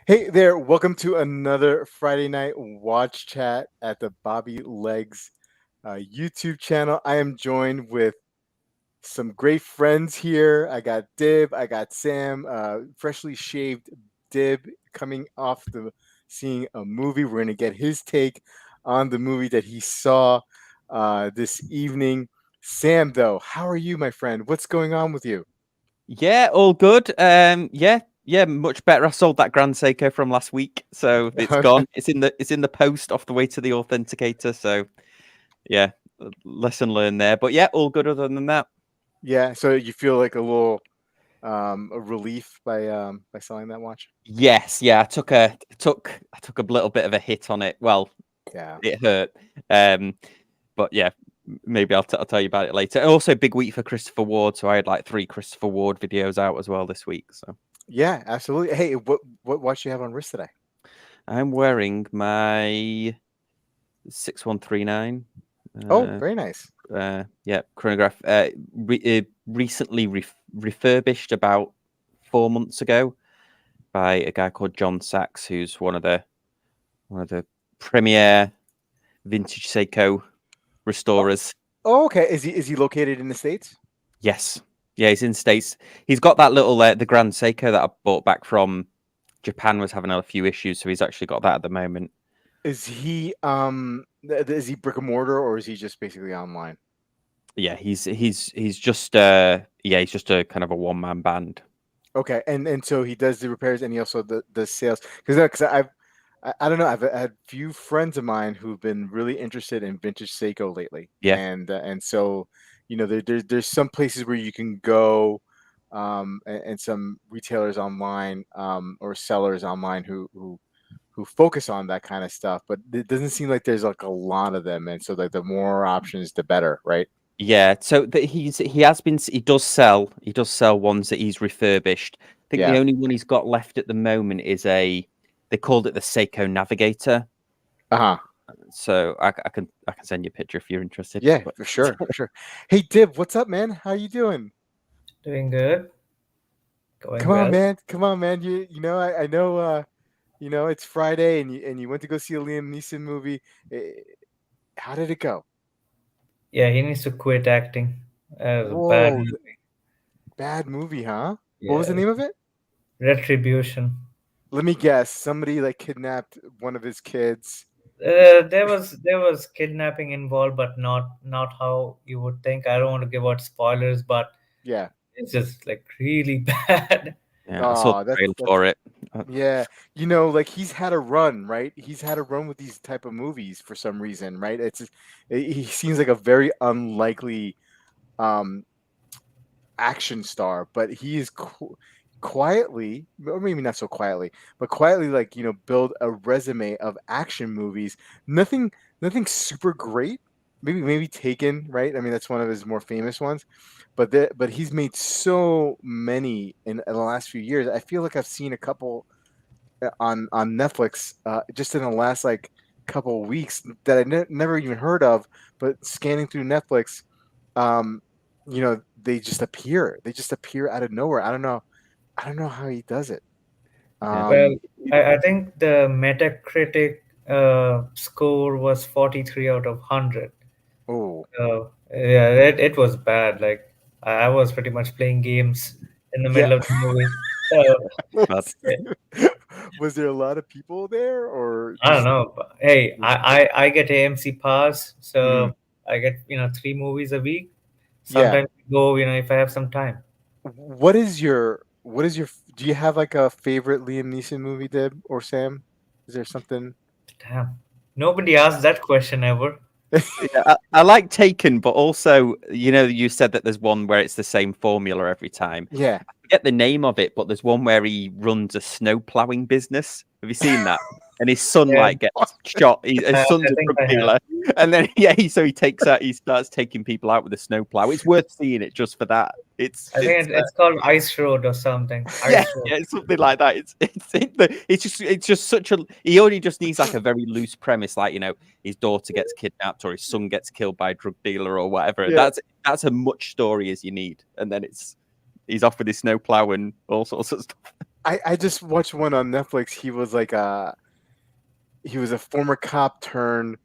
Hey there, welcome to another Friday night watch chat at the Bobby Legs YouTube channel. I am joined with some great friends here. I got Dib, I got Sam, freshly shaved Dib coming off the seeing a movie. We're going to get his take on the movie that he saw this evening. Sam, though, how are you, my friend? What's going on with you? Yeah, all good. Yeah, much better. I sold that Grand Seiko from last week, so it's gone. It's in the post off the way to the authenticator. So yeah, lesson learned there. But yeah, all good other than that. Yeah, so you feel like a little a relief by selling that watch. Yes, yeah, I took a little bit of a hit on it. Well, Yeah, it hurt. Um, but yeah, maybe I'll tell you about it later. And also, big week for Christopher Ward, so I had like 3 Christopher Ward videos out as well this week. So yeah, absolutely. Hey, what watch do you have on wrist today? I'm wearing my 6139. Oh, Uh, very nice. yeah, chronograph. Recently refurbished about 4 months ago by a guy called John Sachs, who's one of the premier vintage Seiko Oh, restorers. oh, okay. Is he located in the States? Yes, yeah, he's in States. He's got that little the Grand Seiko that I bought back from Japan was having a few issues, so he's actually got that at the moment. Is he brick and mortar or is he just basically online? Yeah, he's just he's just a kind of a one man band. Okay, and so he does the repairs and he also does sales because I don't know, I've had few friends of mine who've been really interested in vintage Seiko lately, Yeah, and so there's some places where you can go, and some retailers online, or sellers online who focus on that kind of stuff, but it doesn't seem like there's like a lot of them, and so like the more options, the better, right? yeah. So he does sell ones that he's refurbished. I think the Yeah. only one he's got left at the moment is they called it the Seiko Navigator. Uh-huh. So I can send you a picture if you're interested. Yeah, But for sure, for sure. Hey, Dib, what's up, man? How you doing? Doing good, going Come on, well. man. Come on, man. I know, it's Friday and you went to go see a Liam Neeson movie. Eh, How did it go? Yeah, he needs to quit acting. Bad Whoa, movie. bad movie, huh? What was the Yeah, name of it? retribution. Let me guess. Somebody like kidnapped one of his kids. There was kidnapping involved, but not how you would think. I don't want to give out spoilers, but Yeah. it's just like really bad. yeah, I saw the Oh, trailer that's for it. yeah. Like he's had a run, right? He's had a run with these type of movies for some reason, right? He seems like a very unlikely um action star, but he is quietly, or maybe not so quietly, but quietly, like build a resume of action movies. Nothing, nothing super great. Maybe Taken, right? I mean, that's one of his more famous ones. But he's made so many in the last few years. I feel like I've seen a couple on Netflix, just in the last like couple of weeks that I never even heard of. But scanning through Netflix, um, they just appear. They just appear out of nowhere. I don't know. I don't know how he does it. Yeah, Well, Um, I think the Metacritic score was 43 out of 100. oh, Yeah, it was bad. Like I was pretty much playing games in the yeah. middle of the movie. So but was, was there a lot of people there, or I don't just? know. But hey, I get AMC Pass, Mhm. so I get 3 movies a week. Yeah. Sometimes go, if I have some time. What is your? Do you have like a favorite Liam Neeson movie, Deb or Sam? Is there something? Damn, nobody asked that question ever. yeah, I like Taken, but also you said that there's one where it's the same formula every time. Yeah. I forget the name of it, but there's one where he runs a snow plowing business. Have you seen that? And his son Yeah, like gets shot. His son's I a think drug I have. dealer, and then so he starts taking people out with a snow plow. It's worth seeing it just for that. It's I it's think it's called Ice Road or something. yeah, Ice Road. yeah, it's something like that. It's just such a. He only just needs like a very loose premise, like his daughter gets kidnapped or his son gets killed by a drug dealer or whatever. Yeah. That's as much story as you need, and then he's off with his snowplow and all sorts of stuff. I just watched one on Netflix. He was a former cop turned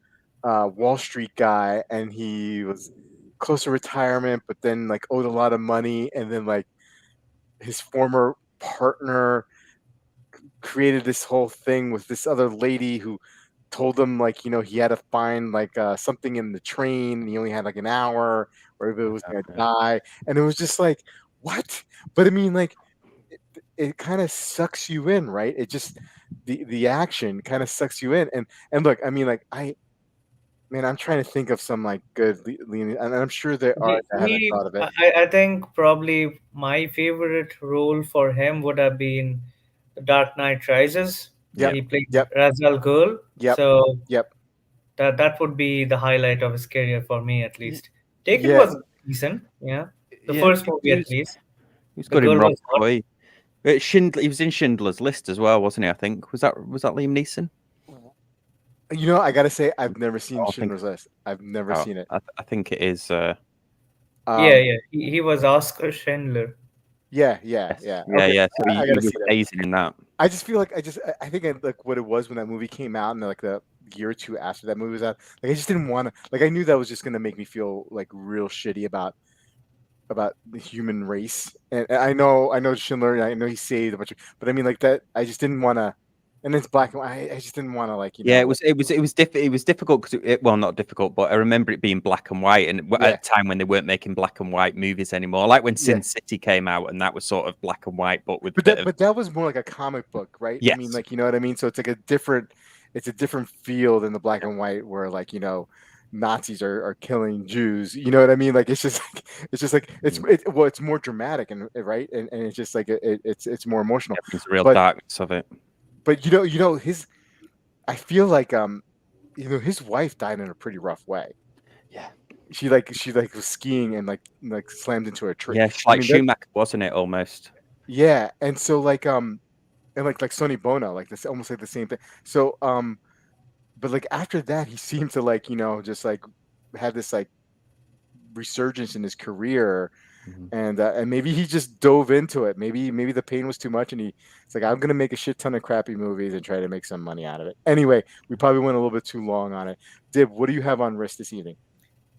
Wall Street guy, and he was close to retirement, but then like owed a lot of money, and then like his former partner created this whole thing with this other lady who told him like he had to find like something in the train, and he only had like an hour or if it was gonna Okay. die, and it was just like what. But I mean, like it kind of sucks you in, right? It just the action kind of sucks you in, and look, I mean, like I'm trying to think of some like good leaning, and I'm sure there are. I haven't thought of it. I think probably my favorite role for him would have been The Dark Knight Rises. Yep, Yeah. He played yep, Ra's al Ghul, yep, so yep. that would be the highlight of his career for me, at Y- least. Taken Yeah, was decent, yeah. The Yeah, first movie, at least. he was The good in girl Rob was hot. Roy. Schindler, he was in Schindler's List as well, wasn't he? I think was that Liam Neeson? I gotta say, I've never seen Oh, I think Schindler's List. I've never seen it. I think it is. Yeah, Um, yeah. He was Oscar Schindler. yeah, yeah, Yes, yeah. yeah, Okay, yeah. So I he gotta was see that. amazing in that. I just feel like I think like what it was when that movie came out, and like the year or two after that movie was out. Like I just didn't want to. Like I knew that was just gonna make me feel like real shitty about the human race. And I know Schindler. And I know he saved a bunch of, but I mean like that. I just didn't want to. And it's black and white. I just didn't want to like Yeah, it was difficult because well, not difficult, but I remember it being black and white, and at yeah, a time when they weren't making black and white movies anymore, like when yeah. Sin City came out, and that was sort of black and white, but with a But bit of that was more like a comic book, right? I mean, yes, like you know what I mean. So it's like it's a different feel than the black and white, where like Nazis are killing Jews. You know what I mean? Like it's just like well, it's more dramatic and right, and it's just like it's more emotional. yeah, brings the real But darkness of it. his I feel like his wife died in a pretty rough way. Yeah, She was skiing and like slammed into a tree. yeah, I like mean that Schumacher, wasn't it? Almost. yeah, and so like and like Sonny Bono, like this almost like the same thing. So but like after that he seemed to like, just like have this like resurgence in his career, Mhm. and maybe he just dove into it. Maybe the pain was too much, and it's like I'm gonna make a shit ton of crappy movies and try to make some money out of it. Anyway, we probably went a little bit too long on it. Dib, what do you have on wrist this evening?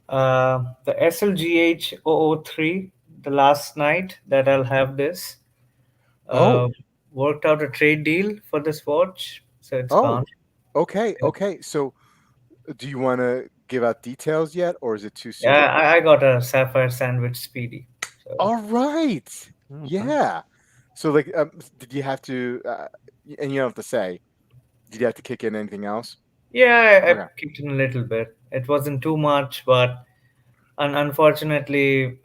The SLGH 003, the last night that I'll have this. Oh, Uh, Worked out a trade deal for this watch, so it's oh, gone. okay, okay. So do you want to give out details yet, or is it too soon? Yeah, I got a Sapphire Sandwich Speedy. So All right. Oh, nice. Yeah. So like, did you have to? And you don't have to say. Did you have to kick in anything else? yeah, I Okay. kicked in a little bit. It wasn't too much, but unfortunately,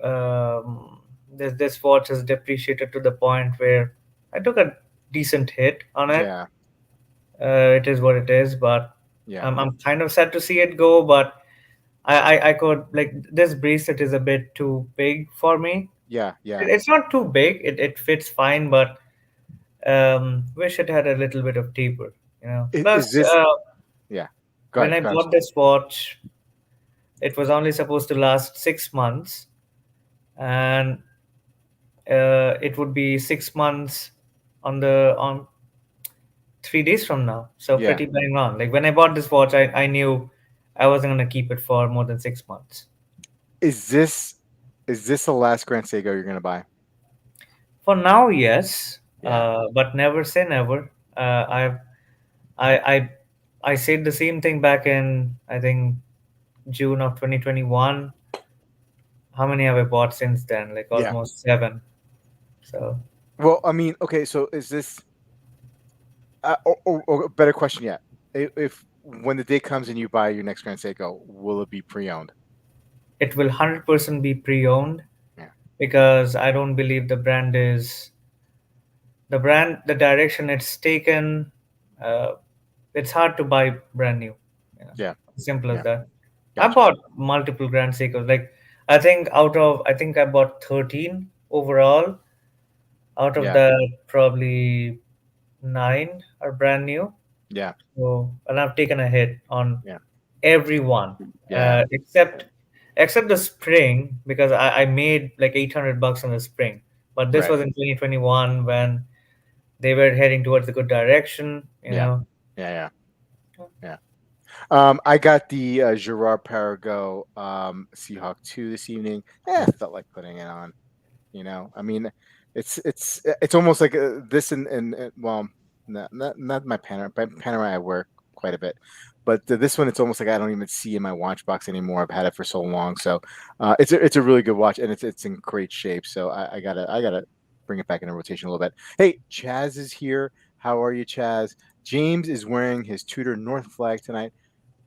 this watch has depreciated to the point where I took a decent hit on it. Yeah. It is what it is, but Yeah. I'm kind of sad to see it go. But I could like this bracelet is a bit too big for me. Yeah. Yeah. It's not too big. It fits fine, but wish it had a little bit of taper. Is Plus, this? Yeah. Go when ahead. I Go ahead. bought this watch, it was only supposed to last 6 months, and it would be 6 months on 3 days from now. So Yeah. pretty bang on. Like when I bought this watch, I knew I wasn't gonna keep it for more than 6 months. Is this? Is this the last Grand Seiko you're gonna buy? For now, yes, Yeah. but never say never. I I I said the same thing back in I think June of 2021. How many have I bought since then? Like Yeah. almost seven. So Well, I mean, okay. So is this? Or a better question yet. If when the day comes and you buy your next Grand Seiko, will it be pre-owned? it will 100% be pre-owned Yeah. because I don't believe the direction it's taken. Uh, it's hard to buy brand new. Yeah. Simple as Yeah. that. I Gotcha. bought multiple Grand Seikos. Like I think I bought 13 overall. Out of Yeah. that, probably nine are brand new. Yeah. So, and I've taken a hit on Yeah. everyone, Yeah. except the spring because I made like $800 on the spring. But this Right. was in 2021 when they were heading towards the good direction. Yeah. Yeah. I got the Gerard Parago Seahawk 2 this evening. Felt like putting it on. I mean, it's almost like this and well, not my Panerai I wear quite a bit, but this one it's almost like I don't even see in my watch box anymore. I've had it for so long, so it's a really good watch and it's in great shape. So I gotta bring it back into rotation a little bit. Hey, Chaz is here. How are you, Chaz? James is wearing his Tudor North flag tonight.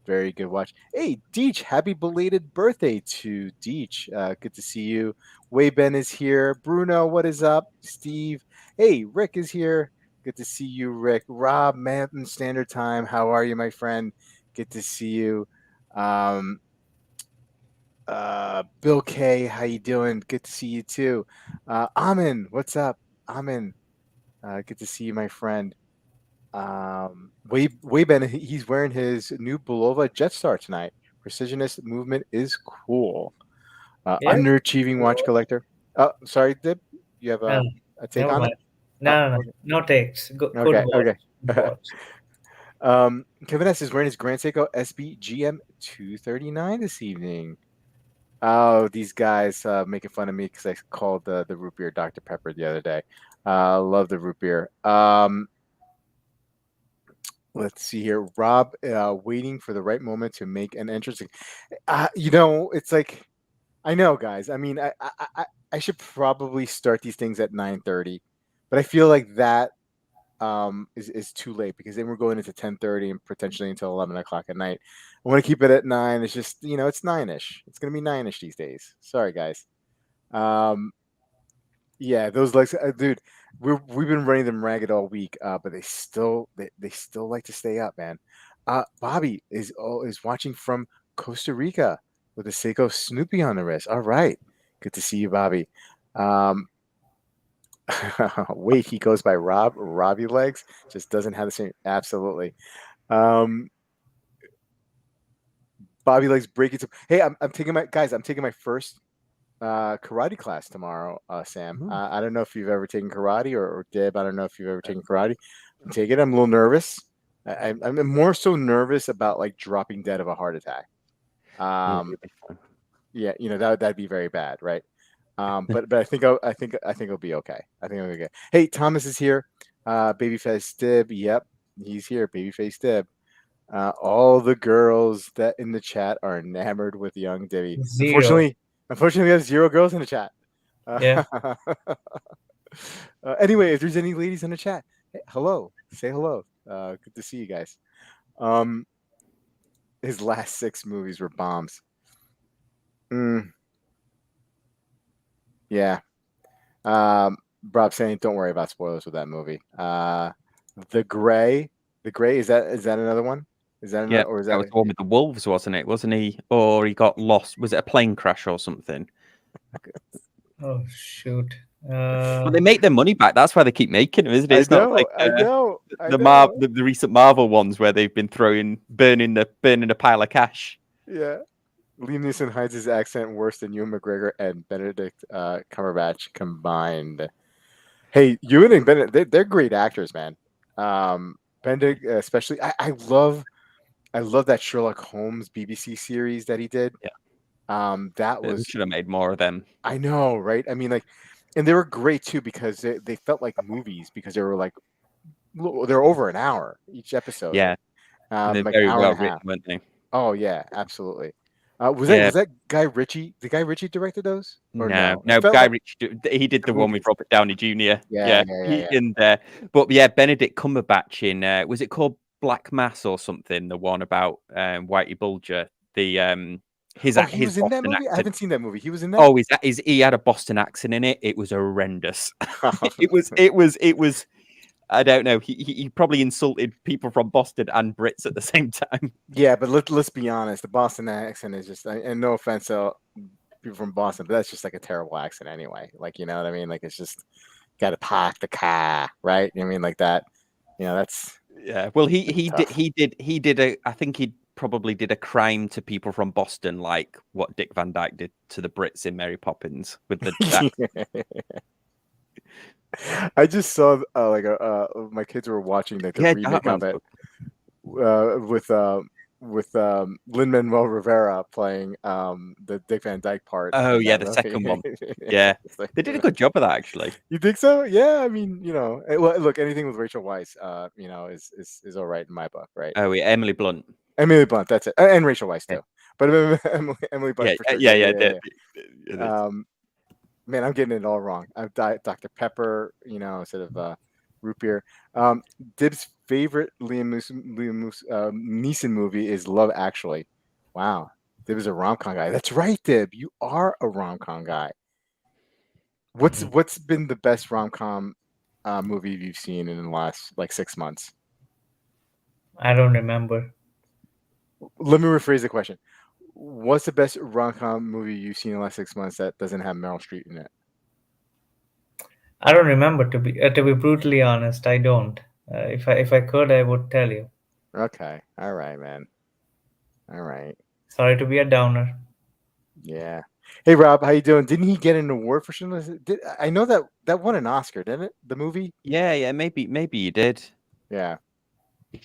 Very good watch. Hey, Deech, happy belated birthday to Deech. Good to see you. Wei Ben is here. Bruno, what is up? Steve. Hey, Rick is here. Good to see you, Rick. Rob, Mountain Standard Time. How are you, my friend? Good to see you. Bill K, how you doing? Good to see you too. Amin, what's up? Amin, good to see you, my friend. Way Ben, he's wearing his new Bulova Jetstar tonight. Precisionist movement is cool. Yeah. Underachieving watch collector. Sorry, Dib. You have No, a take never on mind. it? No, no takes. Good Okay, watch. okay. Good watch. Kevin S is wearing his Grand Seiko SB GM 239 this evening. Oh, these guys making fun of me because I called the root beer Dr. Pepper the other day. Love the root beer. Let's see here. Rob waiting for the right moment to make an entrance. It's like I know, guys. I mean, I should probably start these things at 9:30, but I feel like that is too late because then we're going into 10:30 and potentially until 11 o'clock at night. I want to keep it at 9. It's just it's 9ish. It's gonna be 9ish these days. Sorry, guys. Um, yeah, those legs, dude. We've been running them ragged all week, but they still like to stay up, man. Bobby is watching from Costa Rica with a Seiko Snoopy on the wrist. All right, good to see you, Bobby. Um, wait, he goes by Robbie Legs, just doesn't have the same. Absolutely. Um, Bobby Legs breaking some. Hey, I'm taking my first karate class tomorrow, Sam. I don't know if you've ever taken karate or Deb. I don't know if you've ever taken karate. I'm taking it. I'm a little nervous. I'm more so nervous about like dropping dead of a heart attack. Yeah, that'd be very bad, right? But I think it'll be okay. I think it'll be okay. Hey, Thomas is here. Babyface Dib. Yep, he's here. Babyface Dib. All the girls that in the chat are enamored with young Dibby. Zero. Unfortunately, we have 0 girls in the chat. Yeah. Anyway, if there's any ladies in the chat, hey, hello. Say hello. Good to see you guys. His last 6 movies were bombs. Yeah. Rob saying, don't worry about spoilers with that movie. The Gray. The Gray, is that another one? Is that another, or is that was the one with the wolves, wasn't it? Wasn't he? Or he got lost. Was it a plane crash or something? Oh shoot. Well, they make their money back. That's why they keep making them, isn't it? It's not like I know. the recent Marvel ones where they've been burning a pile of cash. Yeah. Liam Neeson hides his accent worse than Ewan McGregor and Benedict Cumberbatch combined. Hey, Ewan and Benedict, they're great actors, man. Benedict, especially, I love that Sherlock Holmes BBC series that he did. Yeah. That We was. should have made more of them. I know, right? I mean, like, and they were great too because they felt like movies because they were like they're over an hour each episode. Yeah, they're like very an hour well and a half. written, weren't they? Oh yeah, absolutely. Was that Guy Ritchie? Did Guy Ritchie directed those? Or no? Guy Ritchie. He did the one with Robert Downey Jr. Yeah. But yeah, Benedict Cumberbatch in was it called Black Mass or something? The one about Whitey Bulger. His he was in that movie. accent. I haven't seen that movie. He was in that. Oh, he had a Boston accent in it. It was horrendous. It was. I don't know. He probably insulted people from Boston and Brits at the same time. Yeah, but let's be honest. The Boston accent is just, and no offense to people from Boston, but that's just like a terrible accent anyway. Like, you know what I mean? Like, it's just got to park the car, right? I mean, like that. That's. Yeah. Well, he did a. I think he probably did a crime to people from Boston, like what Dick Van Dyke did to the Brits in Mary Poppins with the. I just saw my kids were watching like the Yeah, remake of Darkman's it good. with Lin Manuel Rivera playing the Dick Van Dyke part Oh in yeah, that the movie. second one. Yeah, Yeah, it's like, they did a good job of that actually. you think so? Yeah, I mean, well, look, anything with Rachel Weisz, is all right in my book, right? Oh yeah, Emily Blunt. Emily Blunt, that's it, and Rachel Weisz Yeah, too, but Emily Blunt yeah, for sure. yeah, Yeah, yeah. yeah, yeah, It is. yeah. Man, I'm getting it all wrong. I've Diet Dr. Pepper, instead of root beer. Dib's favorite Neeson movie is Love Actually. Wow, Dib is a rom com guy. That's right, Dib. You are a rom com guy. Mhm. What's been the best rom com movie you've seen in the last like 6 months? I don't remember. Let me rephrase the question. What's the best rom com movie you've seen in the last 6 months that doesn't have Meryl Streep in it? I don't remember, to be brutally honest. I don't. If I could, I would tell you. Okay, all right, man. All right. Sorry to be a downer. Yeah. Hey Rob, how you doing? Didn't he get an award for Schindler's? I know that won an Oscar, didn't it? The movie? Yeah, yeah. Maybe you did. Yeah. He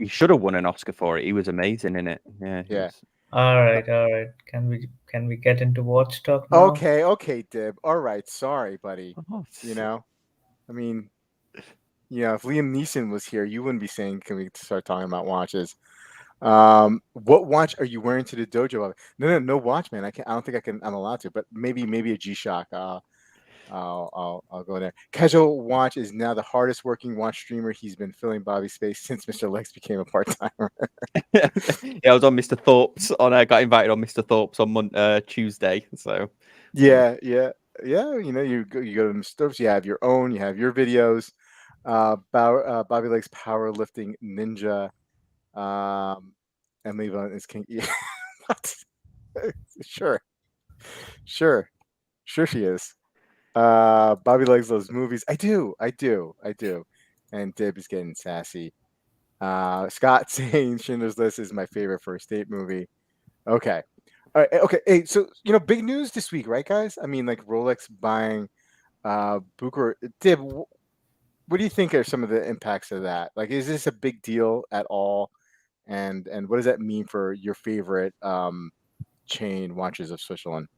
should have won an Oscar for it. He was amazing in it. Yeah, he Yeah. was. All Uh, right, all right. Can we get into watch talk now? Okay, okay, Dib. All right. Sorry, buddy. Oh, You know, I mean, if Liam Neeson was here, you wouldn't be saying, "Can we start talking about watches?" What watch are you wearing to the dojo? No watch, man. I don't think I can. I'm allowed to, but maybe a G-Shock. I'll go there. Casual Watch is now the hardest working watch streamer. He's been filling Bobby's space since Mr. Lex became a part timer. yeah, I was on Mr. Thorpe's I got invited on Mr. Thorpe's on Tuesday. So Yeah. You go to Mr. Stokes. You have your own. You have your videos. Bobby Legs powerlifting ninja. Um, and Levon is king. Yeah. What? Sure, sure, sure. She is. Bobby Legs loves movies. I do. And Dib is getting sassy. Scott saying Schindler's List is my favorite first date movie. Okay. All right. Okay. Hey, so big news this week, right, guys? I mean, like Rolex buying Bucherer. Dib, what do you think are some of the impacts of that? Like, is this a big deal at all? And what does that mean for your favorite chain watches of Switzerland?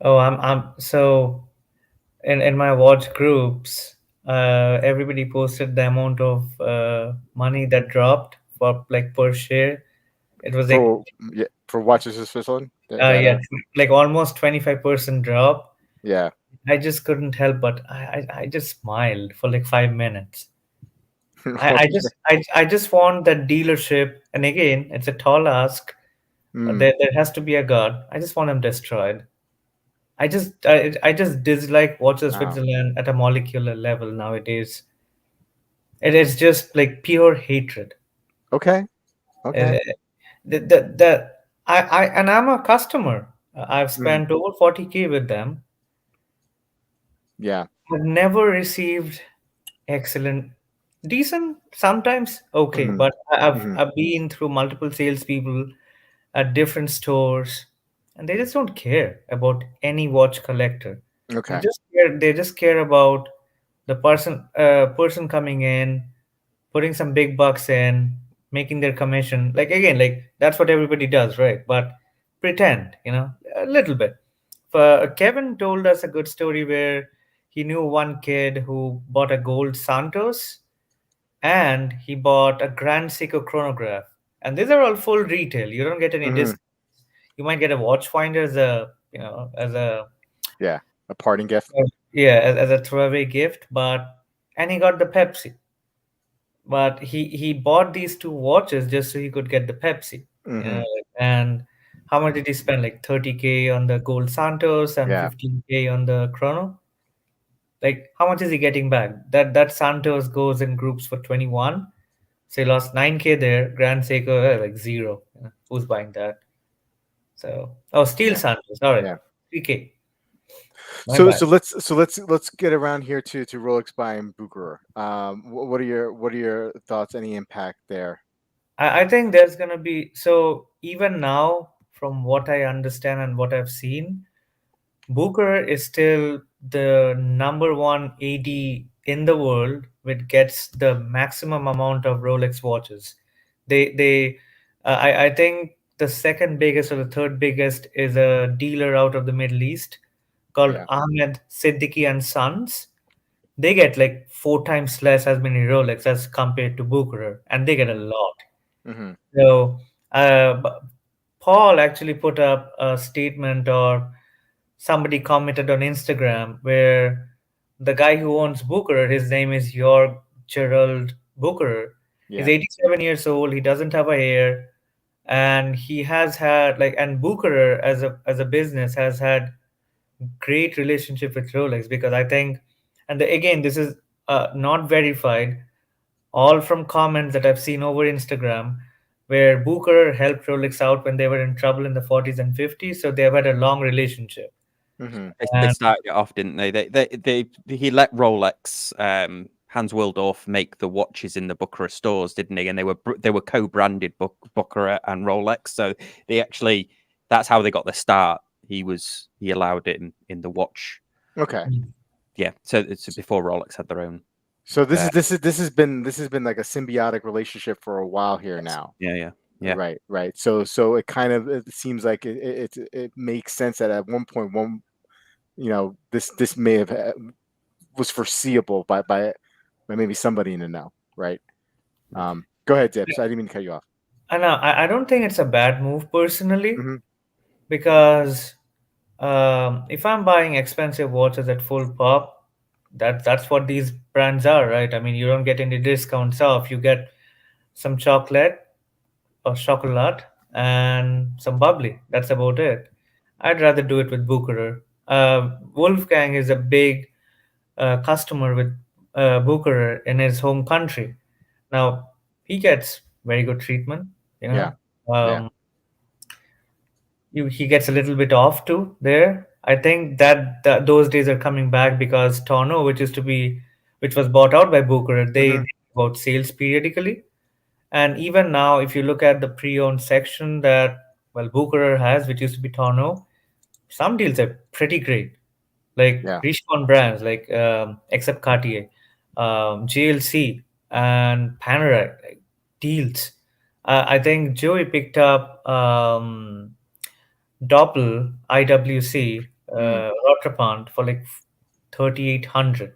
Oh, I'm so in my watch groups, everybody posted the amount of money that dropped for like per share. It was like For yeah, for watches of Switzerland? yeah, like almost 25% drop. Yeah. I just couldn't help but I just smiled for like 5 minutes. I just want that dealership, and again, it's a tall ask. Mm, There has to be a guard. I just want him destroyed. I just dislike watches wow. Switzerland at a molecular level nowadays. It is just like pure hatred. Okay. Uh, Okay. and I'm a customer. I've Mm, spent over 40K with them. yeah. I've never received excellent, decent, sometimes okay, Hmm. but I've Hmm. I've been through multiple salespeople at different stores, and they just don't care about any watch collector. They Okay. just care. They just care about the person coming in, putting some big bucks in, making their commission. Like again, like that's what everybody does, right? But pretend, a little bit. Kevin told us a good story where he knew one kid who bought a gold Santos and he bought a Grand Seiko chronograph. And these are all full retail. You don't get any Hmm. discounts. You might get a watch finder as a Yeah. A parting gift. yeah, as a throwaway gift, but and he got the Pepsi. But he bought these two watches just so he could get the Pepsi. Hmm. And how much did he spend? Like 30K on the gold Santos and Yeah. 15K on the chrono. Like how much is he getting back? That Santos goes in groups for 21. So he lost 9K there. Grand Seiko like zero. Who's buying that? So Steel Yeah. Santos. All right, Yeah. 3K. My So bad. so let's get around here to Rolex buying Bucherer. What are your thoughts? Any impact there? I think there's gonna be so even now, from what I understand and what I've seen, Booker is still the number one AD in the world, which gets the maximum amount of Rolex watches. I think the second biggest or the third biggest is a dealer out of the Middle East called Yeah. Ahmed Siddiqui and Sons. They get like 4 times less as many Rolex as compared to Bucherer, and they get a lot. Hmm. So, Paul actually put up a statement, or somebody commented on Instagram, where the guy who owns Booker, his name is Jörg Gerald Booker. He's Yeah. 87 years old. He doesn't have a hair, and he has had like, and Booker as a business has had great relationship with Rolex, because I think, and again, this is not verified, all from comments that I've seen over Instagram, where Booker helped Rolex out when they were in trouble in the 40s and 50s. So they've had a long relationship. Hmm. They And started it off, didn't they? He let Rolex, Hans Willdorf, make the watches in the Bucherer stores, didn't he? And they were co-branded Bucherer and Rolex, so they actually, that's how they got the start. He allowed it in the watch. Okay. Yeah, so it's before Rolex had their own. So this has been like a symbiotic relationship for a while here now. Yeah. Right. So it kind of, it seems like it makes sense that at one point, this may have was foreseeable by maybe somebody in the know, right? Go ahead, Dips. I didn't mean to cut you off. I don't think it's a bad move personally, Hmm. because if I'm buying expensive watches at full pop, that's what these brands are, right? I mean, you don't get any discounts off. You get some chocolate or chocolate and some bubbly. That's about it. I'd rather do it with Bucherer. Wolfgang is a big customer with Bucherer in his home country. Now he gets very good treatment. You Yeah. know, Yeah. um, he gets a little bit off too there. I think that those days are coming back, because Torno, which was bought out by Bucherer, they Hmm. give out sales periodically. And even now, if you look at the pre-owned section that, well, Bucherer has, which used to be Torno, some deals are pretty great. Like Yeah. Richemont brands, like except Cartier, JLC and Panerai, like, deals. I think Joey picked up Doppel IWC Mm. Rotrapant for like 3,800.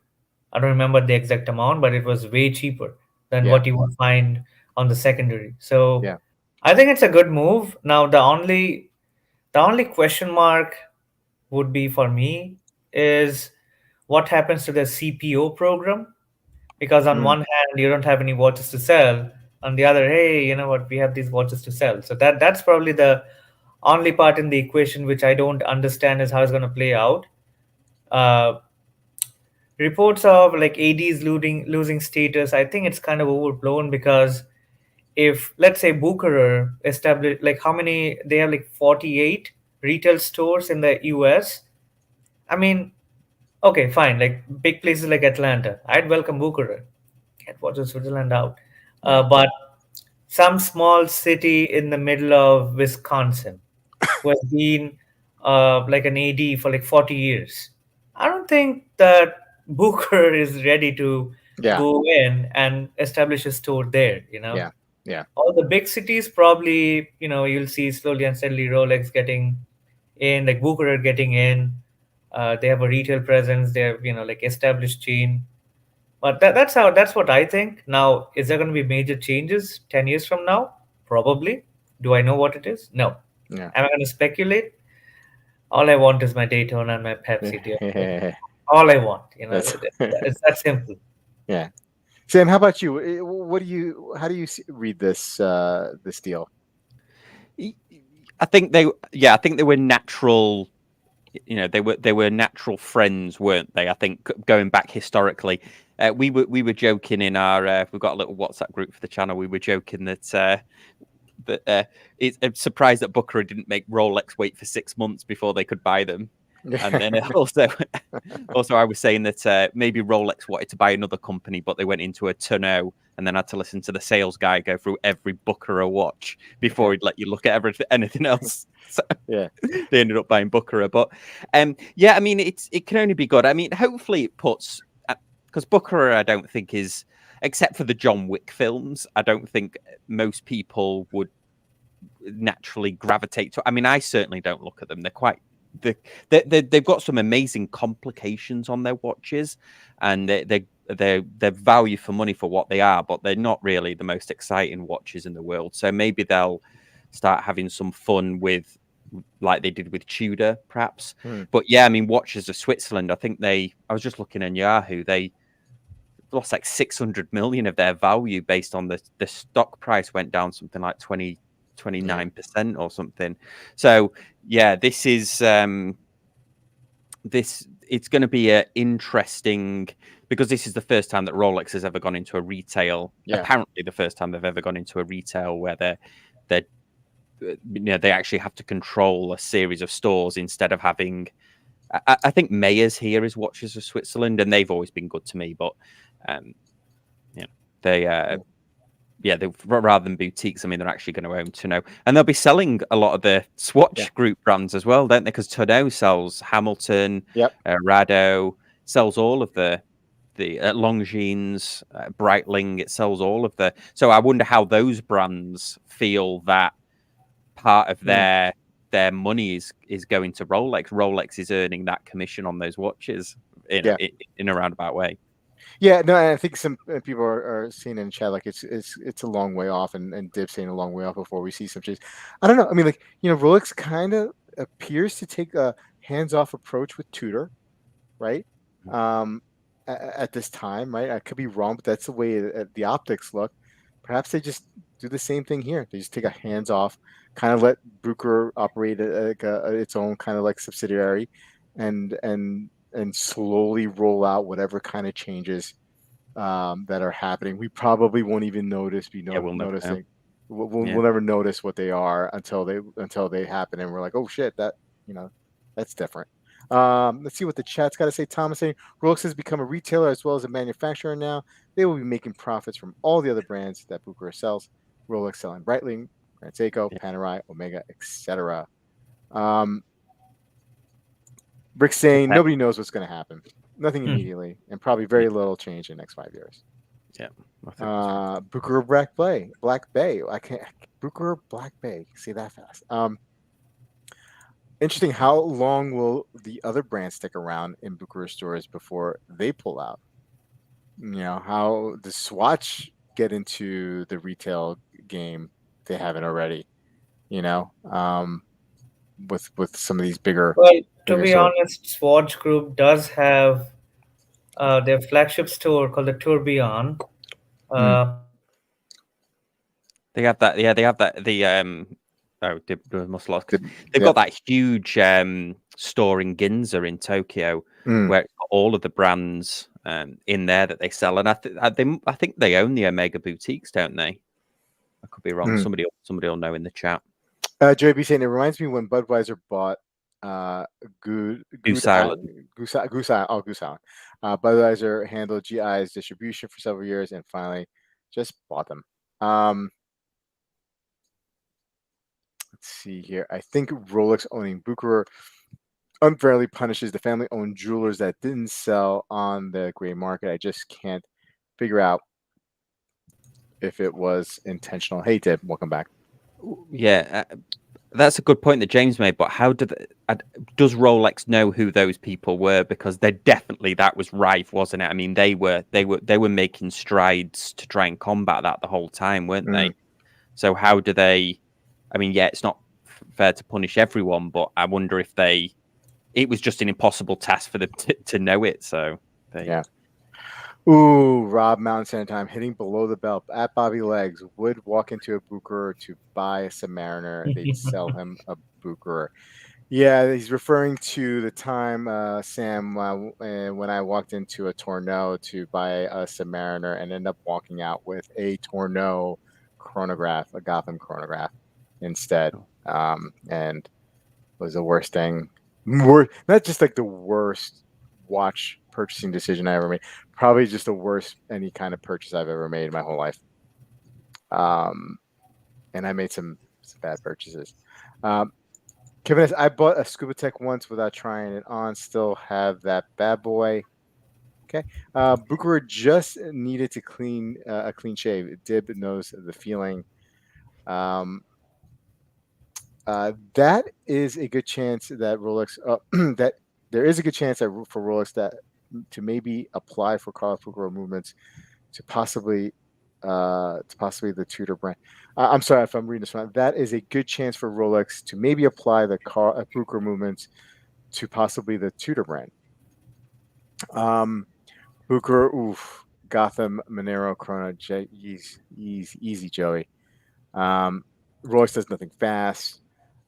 I don't remember the exact amount, but it was way cheaper than Yeah. what you would find on the secondary. So Yeah. I think it's a good move. Now the only question mark would be for me is what happens to the CPO program, because on Mm. one hand you don't have any watches to sell, on the other, hey, you know what, we have these watches to sell. So that's probably the only part in the equation which I don't understand is how it's going to play out. uh, Reports of like ads losing status, I think it's kind of overblown, because if, let's say, Bucherer established, like, how many they have, like 48 retail stores in the US. I mean, okay, fine. Like big places like Atlanta, I'd welcome Bucherer. Get watches Switzerland out. Yeah. But some small city in the middle of Wisconsin, who has been like an AD for like 40 years, I don't think that Booker is ready to Yeah. go in and establish a store there. Yeah. Yeah. All the big cities, probably, you'll see slowly and steadily Rolex getting in, like Booker getting in. They have a retail presence. They have, like established chain. But that's what I think. Now, is there going to be major changes 10 years from now? Probably. Do I know what it is? No. Yeah. Am I going to speculate? All I want is my Daytona and my Pepsi, dear. Yeah. All I want. That's It's that simple. yeah. Sam, how about you? How do you read this deal? I think they were natural. They were natural friends, weren't they? I think going back historically, we were joking in our we've got a little WhatsApp group for the channel. We were joking that I'm surprised that Booker didn't make Rolex wait for 6 months before they could buy them. And then also I was saying that maybe Rolex wanted to buy another company, but they went into a tonneau and then had to listen to the sales guy go through every Bucherer watch before he'd let you look at anything else. So Yeah. they ended up buying Bucherer. But yeah, I mean, it can only be good. I mean, hopefully it puts, because Bucherer, I don't think is, except for the John Wick films, I don't think most people would naturally gravitate to. I mean, I certainly don't look at them. They're quite, they've got some amazing complications on their watches, and they're value for money for what they are, but they're not really the most exciting watches in the world. So maybe they'll start having some fun with, like they did with Tudor, perhaps. But yeah, I mean, Watches of Switzerland, I think I was just looking on Yahoo, they lost like 600 million of their value based on the stock price went down something like 29% or something. So yeah, this is it's going to be an interesting, because this is the first time that Rolex has ever gone into a retail. Apparently, the first time they've ever gone into a retail where they're they actually have to control a series of stores instead of having. I think Mayer's here is Watches of Switzerland, and they've always been good to me. But they rather than boutiques, I mean, they're actually going to own Tonneau, and they'll be selling a lot of the Swatch Group brands as well, don't they? Because Tonneau sells Hamilton, Rado, sells all of the Longines, Breitling. It sells all of the. So I wonder how those brands feel that part of their money is going to Rolex. Rolex is earning that commission on those watches in a roundabout way. Yeah, no, I think some people are seeing in chat like it's a long way off, and Dib's saying a long way off before we see some changes. I don't know. I mean, like, Rolex kind of appears to take a hands-off approach with Tudor, right? At this time, right? I could be wrong, but that's the way the optics look. Perhaps they just do the same thing here. They just take a hands-off, kind of let Bucherer operate its own kind of like subsidiary, and slowly roll out whatever kind of changes that are happening. We probably won't even notice. We'll noticing. We'll never notice what they are until they happen, and we're like, oh shit, that's different. Let's see what the chat's got to say. Thomas saying Rolex has become a retailer as well as a manufacturer now. They will be making profits from all the other brands that Bucherer sells. Rolex selling Breitling, Grand Seiko, Panerai, Omega, etc. Rick's saying nobody knows what's going to happen. Nothing immediately, and probably very little change in the next 5 years. Yeah. Bucherer Black Bay. I can't. Bucherer Black Bay. Say that fast. Interesting. How long will the other brands stick around in Bucherer stores before they pull out? How does Swatch get into the retail game? They haven't already. With some of these bigger. Well, to be honest, Swatch Group does have their flagship store called the Tourbillon. They have that. Yeah, they have that. They must lost. They've got that huge store in Ginza in Tokyo, where it's got all of the brands in there that they sell, and I think they own the Omega boutiques, don't they? I could be wrong. Somebody will know in the chat. JB saying it reminds me when Budweiser bought Goose Island. Budweiser handled GI's distribution for several years and finally just bought them. Let's see here. I think Rolex owning Bucherer unfairly punishes the family-owned jewelers that didn't sell on the gray market. I just can't figure out if it was intentional. Hey, Dib, welcome back. Yeah, that's a good point that James made. But how does Rolex know who those people were? Because that was rife, wasn't it? I mean, they were making strides to try and combat that the whole time, weren't they? So how do they? I mean, yeah, it's not fair to punish everyone, but I wonder if it was just an impossible task for them to know it. So yeah. Ooh, Rob Mountain Standard Time hitting below the belt at Bobby Legs would walk into a Bucherer to buy a Submariner. They'd sell him a Bucherer. Yeah, he's referring to the time, Sam, when I walked into a Tourneau to buy a Submariner and ended up walking out with a Tourneau chronograph, a Gotham chronograph instead, and was the worst thing. Not just like the worst watch purchasing decision I ever made. Probably just the worst any kind of purchase I've ever made in my whole life. Um, and I made some bad purchases. Um, Kevin, I bought a Scuba Tech once without trying it on. Still have that bad boy. Okay. Bucherer just needed to clean a clean shave. Dib knows the feeling. Um, that is a good chance that Rolex that there is a good chance that for Rolex that to maybe apply for Carl Bucherer movements to possibly the Tudor brand. I'm sorry if I'm reading this wrong. That is a good chance for Rolex to maybe apply the Bucherer movements to possibly the Tudor brand. Bucherer, oof, Gotham, Monero, Chrono, easy, Joey. Royce does nothing fast.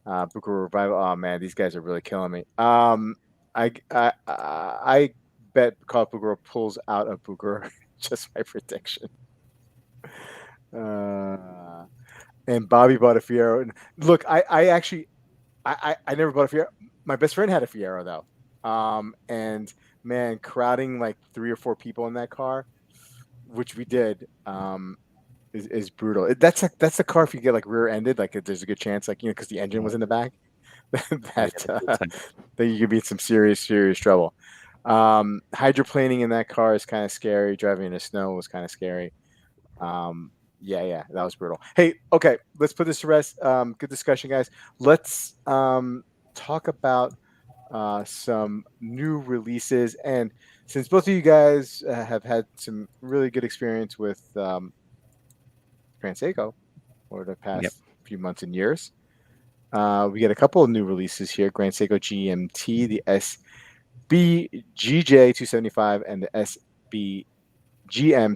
Bucherer Revival. Oh man, these guys are really killing me. I bet Carl Bucherer pulls out of Bucherer. Just my prediction. And Bobby bought a Fiero. Look, I actually I never bought a Fiero. My best friend had a Fiero though. And man, crowding like 3 or 4 people in that car, which we did, is brutal. That's the car if you get like rear-ended, like there's a good chance, like because the engine was in the back, that you could be in some serious trouble. Hydroplaning in that car is kind of scary. Driving in the snow was kind of scary. Yeah, that was brutal. Hey, okay, let's put this to rest. Good discussion, guys. Let's talk about some new releases. And since both of you guys have had some really good experience with Grand Seiko over the past few months and years, we get a couple of new releases here. Grand Seiko GMT, the SBGJ 275, and the SBGM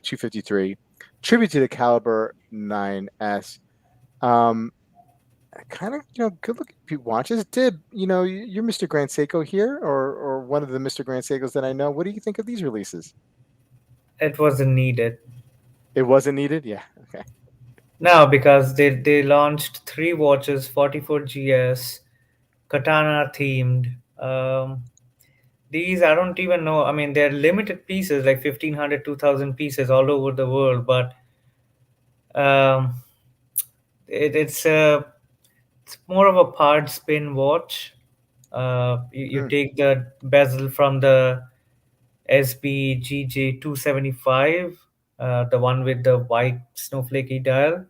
253. Tribute to the Caliber 9S. Kind of, good looking watches. Dib, you're Mr. Grand Seiko here, or one of the Mr. Grand Seikos that I know. What do you think of these releases? It wasn't needed. It wasn't needed? Yeah, okay. No, because they launched 3 watches, 44GS, Katana themed. These I don't even know. I mean, they're limited pieces, like 1,500, 2,000 pieces all over the world, but um, it's more of a part spin watch. You take the bezel from the SBGJ 275, the one with the white snowflakey dial.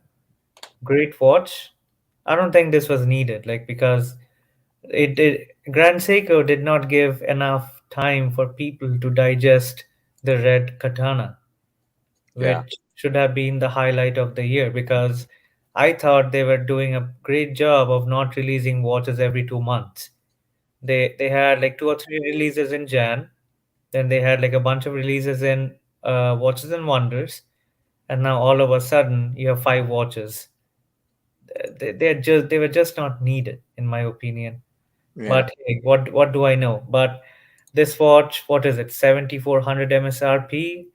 Great watch. I don't think this was needed, like because Grand Seiko did not give enough time for people to digest the red katana, Yeah. which should have been the highlight of the year, because I thought they were doing a great job of not releasing watches every 2 months. They had like 2 or 3 releases in Jan, then they had like a bunch of releases in Watches and Wonders, and now all of a sudden you have 5 watches. They were just not needed, in my opinion. Yeah. But hey, what do I know? But this watch, what is it? 7,400 MSRP.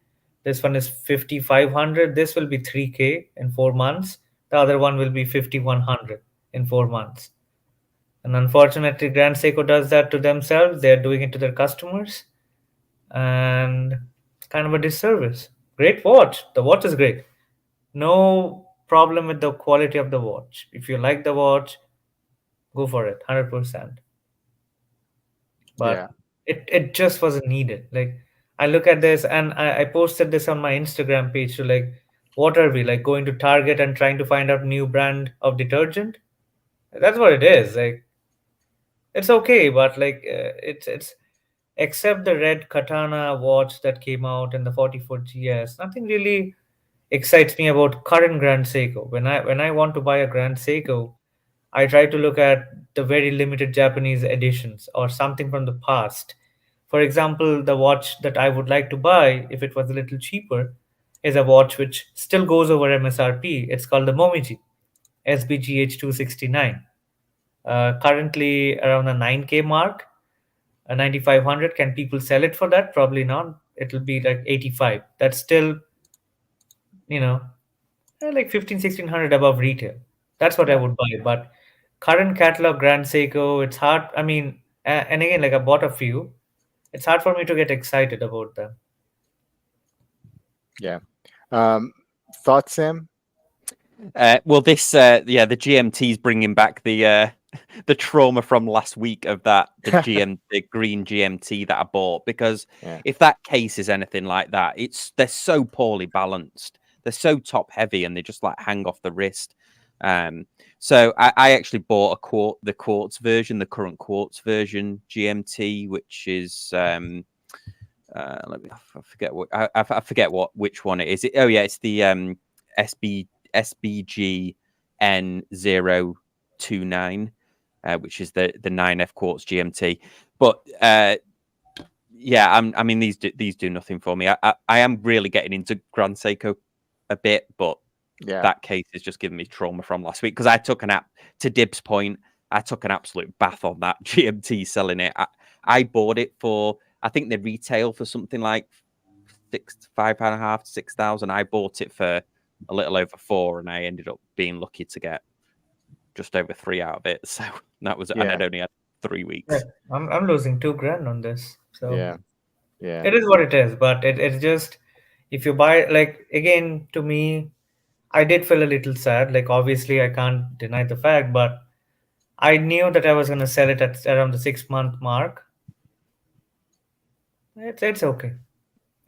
This one is 5,500. This will be 3K in 4 months. The other one will be 5,100 in 4 months. And unfortunately, Grand Seiko does that to themselves. They're doing it to their customers, and kind of a disservice. Great watch. The watch is great. No problem with the quality of the watch. If you like the watch, go for it, 100%. Yeah. But it just wasn't needed. Like, I look at this, and I posted this on my Instagram page to, like, what are we, like, going to Target and trying to find out new brand of detergent? That's what it is. Like, it's okay, but like it's except the red katana watch that came out and the 44GS, nothing really excites me about current Grand Seiko. When I want to buy a Grand Seiko, I try to look at the very limited Japanese editions or something from the past. For example, the watch that I would like to buy, if it was a little cheaper, is a watch which still goes over MSRP. It's called the Momiji SBGH 269. Currently around the 9K mark, 9,500. Can people sell it for that? Probably not. It'll be like 85. That's still, you know, like 15, 1,600 above retail. That's what I Yeah. would buy. But current catalog Grand Seiko, it's hard. I mean, and again, like I bought a few. it's hard for me to get excited about them. Yeah. Thoughts, Sam? Well, the GMT is bringing back the trauma from last week of the green GMT that I bought, because Yeah. if that case is anything like that, they're so poorly balanced, they're so top heavy, and they just like hang off the wrist. So I actually bought the quartz version, the current quartz version GMT, which is let me I forget what I forget which one it is. It's the SBG N029, which is the 9F quartz GMT. But I mean these do nothing for me. I am really getting into Grand Seiko a bit, but that case is just giving me trauma from last week, because I took to Dib's point, I took an absolute bath on that GMT selling it. I bought it for, I think they retail for something like 5,500 to 6,000. I bought it for a little over 4, and I ended up being lucky to get just over 3 out of it. So that was, and I'd only had 3 weeks. Yeah, I'm losing $2,000 on this. So yeah. it is what it is. But it's just, if you buy, like, again, to me, I did feel a little sad. Like, obviously, I can't deny the fact, but I knew that I was going to sell it at around the 6-month mark. It's okay.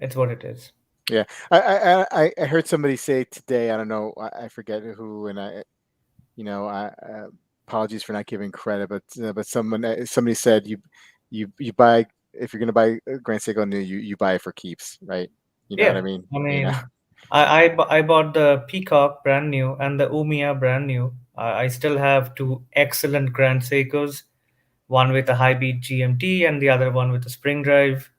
It's what it is. Yeah. I heard somebody say today, I don't know, I forget who, and I apologies for not giving credit, but somebody said you buy, if you're going to buy Grand Seiko new, you buy it for keeps, right? You know what I mean? I mean, I bought the Peacock brand new and the Umiya brand new. I still have 2 excellent Grand Seikos, one with a high beat GMT and the other one with a spring drive.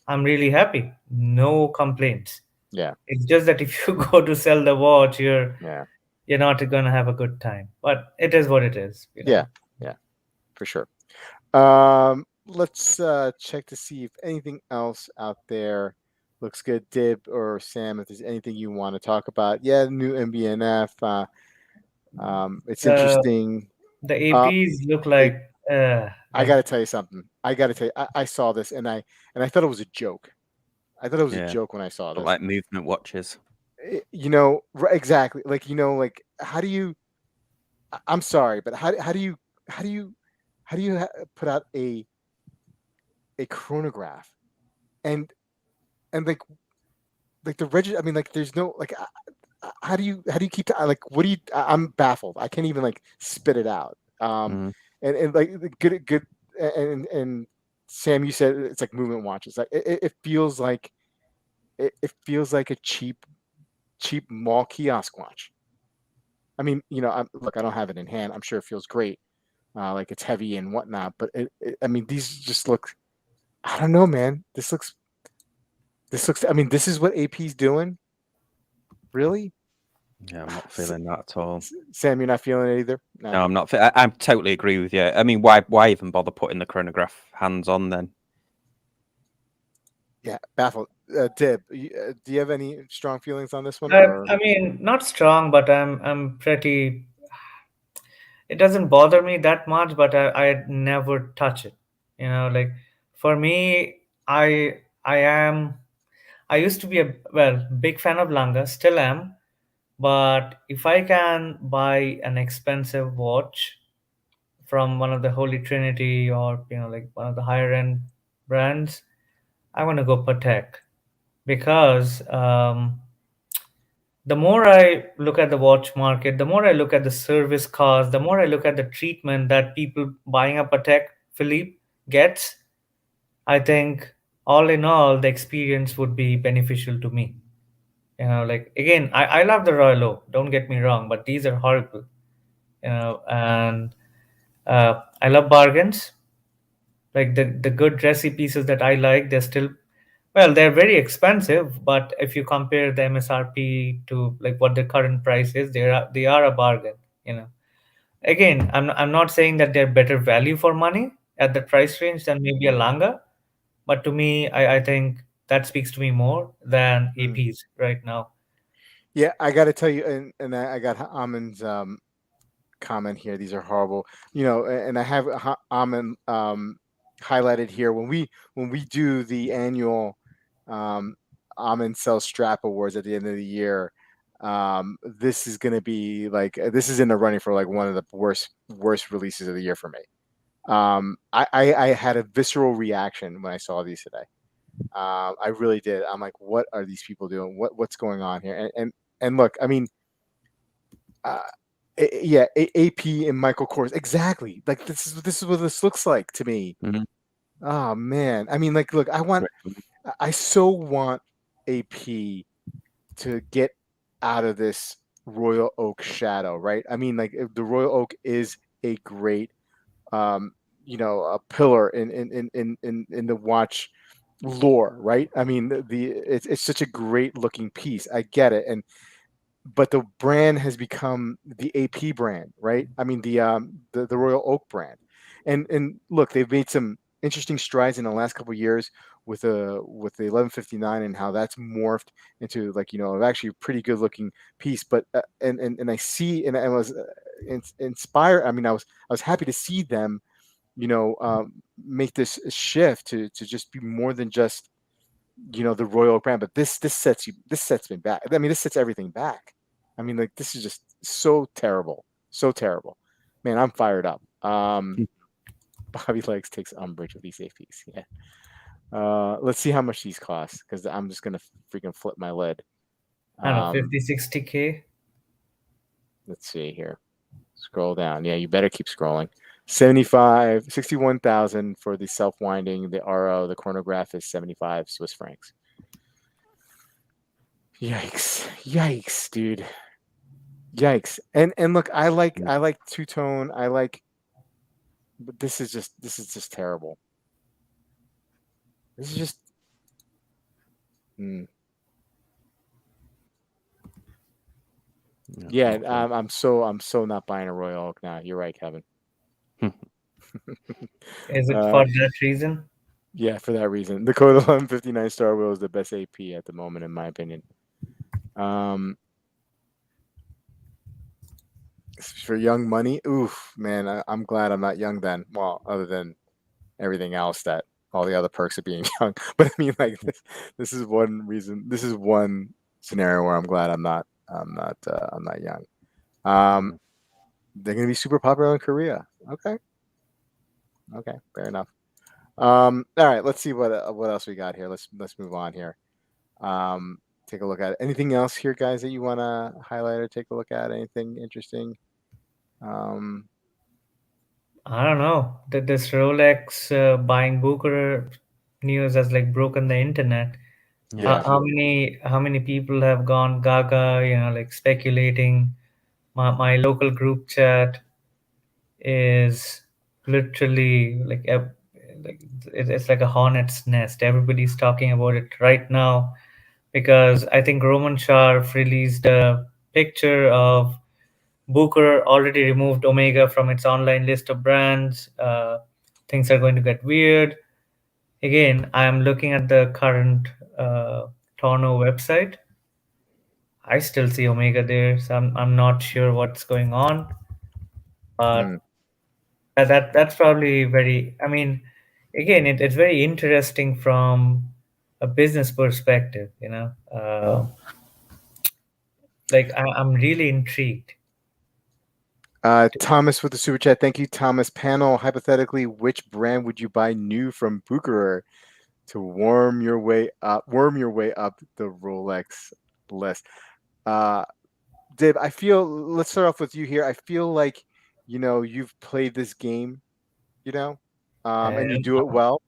I'm really happy. No complaints. Yeah. It's just that if you go to sell the watch, you're not going to have a good time. But it is what it is. Yeah, for sure. Let's check to see if anything else out there looks good. Dib or Sam, if there's anything you want to talk about. Yeah, new MBNF. It's interesting. The APs look like. I got to tell you something. I saw this and I thought it was a joke. I thought it was a joke when I saw this. Like movement watches. Exactly. Like, like, how do you? I'm sorry, but how do you put out a chronograph and like the register? I mean, like, there's no, like, how do you keep like, what do you? I'm baffled. I can't even like spit it out. And like good and Sam, you said it's like movement watches. Like it feels like it feels like a cheap mall kiosk watch. I mean, look, I don't have it in hand. I'm sure it feels great. Like it's heavy and whatnot, but I mean, these just look, I don't know, man. This looks, I mean, this is what AP's doing. Really? Yeah, I'm not feeling that at all. Sam, you're not feeling it either? No, I'm not. I totally agree with you. I mean, why even bother putting the chronograph hands on then? Yeah, baffled. Dib, do you have any strong feelings on this one? I mean, not strong, but I'm pretty. It doesn't bother me that much, but I never touch it. Like, for me, I used to be a big fan of Langa, still am. But if I can buy an expensive watch from one of the Holy Trinity, or like one of the higher end brands, I want to go Patek, because the more I look at the watch market, the more I look at the service cost, the more I look at the treatment that people buying a Patek Philippe gets, I think all in all, the experience would be beneficial to me. Like, again, I love the Royal Oak, don't get me wrong, but these are horrible. And I love bargains. Like the good dressy pieces that I like, they're still, they're very expensive, but if you compare the MSRP to like what the current price is, they are a bargain. Again, I'm not saying that they're better value for money at the price range than maybe a Langa, but to me, I think that speaks to me more than APs right now. Yeah, I got to tell you, and I got Amin's comment here. These are horrible, and I have Amin highlighted here when we do the annual um, Amin Cell Strap Awards at the end of the year. This is going to be like this is in the running for like one of the worst releases of the year for me. I had a visceral reaction when I saw these today. I really did. I'm like, what are these people doing? What's going on here? And look, I mean, uh, yeah, AP and Michael Kors, exactly. Like this is what this looks like to me. Mhm. Oh man, I mean, like, look, I so want AP to get out of this Royal Oak shadow, right? I mean, like, the Royal Oak is a great, um, a pillar in the watch lore, right? I mean, it's such a great looking piece. I get it, but the brand has become the AP brand, right? I mean the Royal Oak brand, and look, they've made some interesting strides in the last couple of years with the 1159 and how that's morphed into like actually a pretty good looking piece. But and I see and I was inspired. I mean, I was happy to see them, make this shift to just be more than just the Royal brand. But this sets me back. I mean, this sets everything back. I mean, like, this is just so terrible, so terrible. Man, I'm fired up. Bobby Legs takes umbrage with these APs. Yeah. Let's see how much these cost, because I'm just gonna freaking flip my lid. I don't know, Um, 50, 60K. let's see here. Scroll down. Yeah, you better keep scrolling. 61,000 for the self-winding. The RO, the chronograph is 75 Swiss francs. Yikes, dude. Yikes. And look, I like two-tone. But this is just terrible. This is just yeah. I'm so not buying a Royal Oak now. You're right, Kevin. Is it for that reason? Yeah, for that reason, the Code 1159 Star Wheel is the best AP at the moment, in my opinion. For young money, oof, man, I'm glad I'm not young then. Well, other than everything else, that all the other perks of being young. But I mean, like, this is one reason. This is one scenario where I'm glad I'm not young. Um, they're gonna be super popular in Korea. Okay, fair enough. All right, let's see what else we got here. Let's move on here. Take a look at it. Anything else here, guys, that you want to highlight or take a look at? Anything interesting? Um, I don't know. This Rolex buying Bucherer news has like broken the internet. yeah. How many people have gone gaga? Like speculating. My local group chat is literally like it's like a hornet's nest. Everybody's talking about it right now because I think Roman Sharf released a picture of Booker already removed Omega from its online list of brands. Things are going to get weird. Again, I'm looking at the current Torno website. I still see Omega there, so I'm not sure what's going on. But Mm, that's probably very. I mean, again, it's very interesting from a business perspective. I'm really intrigued. Thomas with the super chat. Thank you, Thomas. Panel. Hypothetically, which brand would you buy new from Bucherer to Worm your way up the Rolex list? Uh, Dib, I feel. Let's start off with you here. I feel like you've played this game, and you Um, do it well.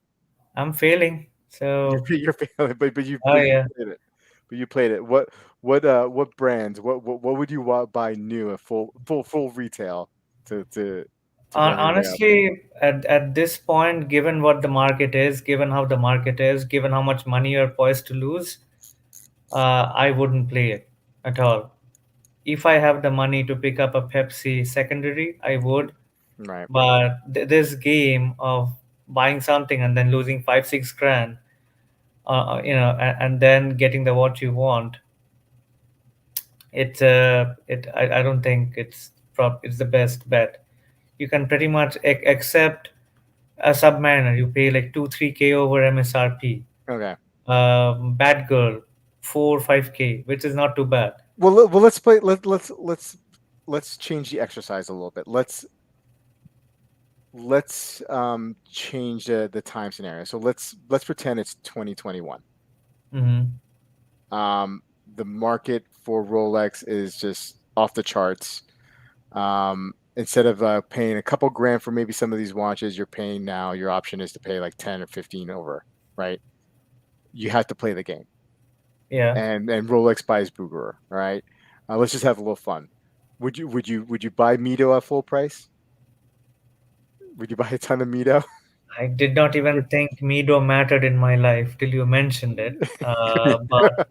I'm failing. So, You're failing, but you oh but you yeah. played it. But you played it. What brands? What would you buy new at full retail to worm your way up? Honestly, at this point, given what the market is, given how the market is, given how much money you're poised to lose, I wouldn't play it at all. If I have the money to pick up a Pepsi secondary, I would. Right. But this game of buying something and then losing 5 6 grand, and then getting the what you want, I don't think it's the best bet. You can pretty much accept A Submariner, you pay like 2-3K over MSRP. Okay. Bad Girl, 4-5K, which is not too bad. Well, let's play. Let's change the exercise a little bit. Let's change the time scenario. So let's pretend it's 2021. Hmm. The market for Rolex is just off the charts. Instead of paying a couple grand for maybe some of these watches, you're paying now. Your option is to pay like 10 or 15 over, right? You have to play the game, Yeah. and Rolex buys Bucherer. All right, let's just have a little fun. Would you buy Mito at full price? Would you buy a ton of Mito? I did not even think Mido mattered in my life till you mentioned it. But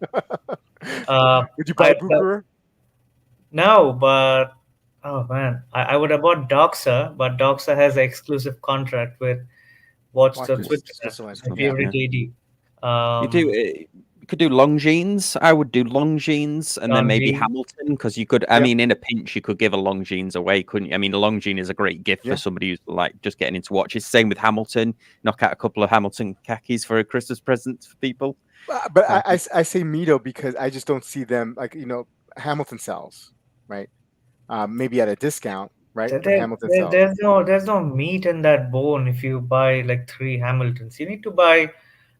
Would you buy I Bucherer? no, but oh man, I would have bought Doxa, but Doxa has an exclusive contract with Watches of Watches, Switzerland, Switzerland. my Okay. favorite Yeah. AD. You do. You could do Longines. I would do Longines, and then maybe Longines. Hamilton, because you could. I Yep. mean, in a pinch, you could give a Longines away, couldn't you? I mean, a Longines is a great gift for Yeah. somebody who's like just getting into watches. Same with Hamilton. Knock out a couple of Hamilton khakis for a Christmas present for people. But Uh, I say Mito because I just don't see them like Hamilton sells, right? Maybe at a discount, right? But Hamilton sells. There's no meat in that bone if you buy like three Hamiltons. You need to buy,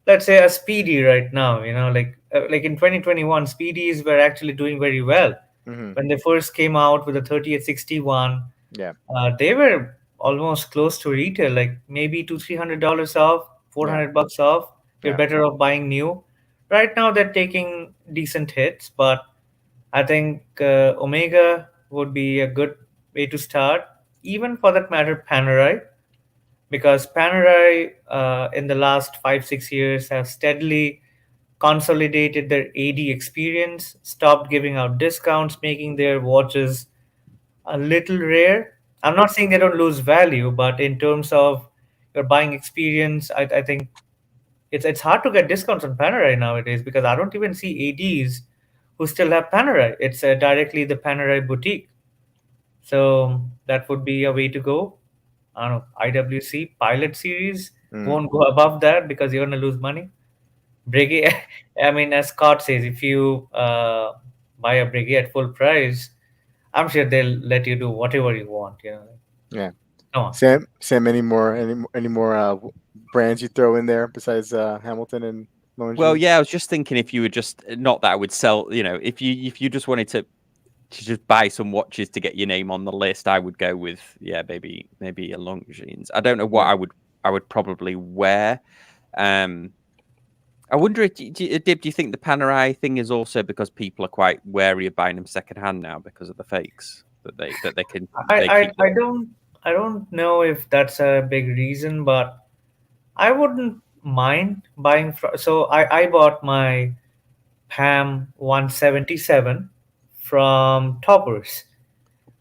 let's say, a Speedy right now. Like in 2021, Speedies were actually doing very well. Hmm. When they first came out with the 3861, Yeah. they were almost close to retail, like maybe $200-300 off, four Yeah. hundred bucks off. You're Yeah. better off buying new. Right now, they're taking decent hits, but I think Omega would be a good way to start, even for that matter, Panerai, because Panerai in the last 5-6 years have steadily consolidated their AD experience, stopped giving out discounts, making their watches a little rare. I'm not saying they don't lose value, but in terms of your buying experience, I think it's hard to get discounts on Panerai nowadays because I don't even see ADs who still have Panerai. It's directly the Panerai boutique. So that would be a way to go. I don't know, IWC Pilot Series Mm. won't go above that because you're gonna lose money. Breguet, I mean, as Scott says, if you buy a Breguet at full price, I'm sure they'll let you do whatever you want. Yeah. Come on. Sam, any more brands you throw in there besides Hamilton and well, Longines? yeah, I was just thinking if you were just not that I would sell. If you just wanted to just buy some watches to get your name on the list, I would go with maybe a Longines. I don't know what Yeah. I would probably wear. I wonder if Dib, do you think the Panerai thing is also because people are quite wary of buying them secondhand now because of the fakes that they can I, they I keep I don't I don't know if that's a big reason, but I wouldn't mind buying. So I bought my Pam 177 from Toppers.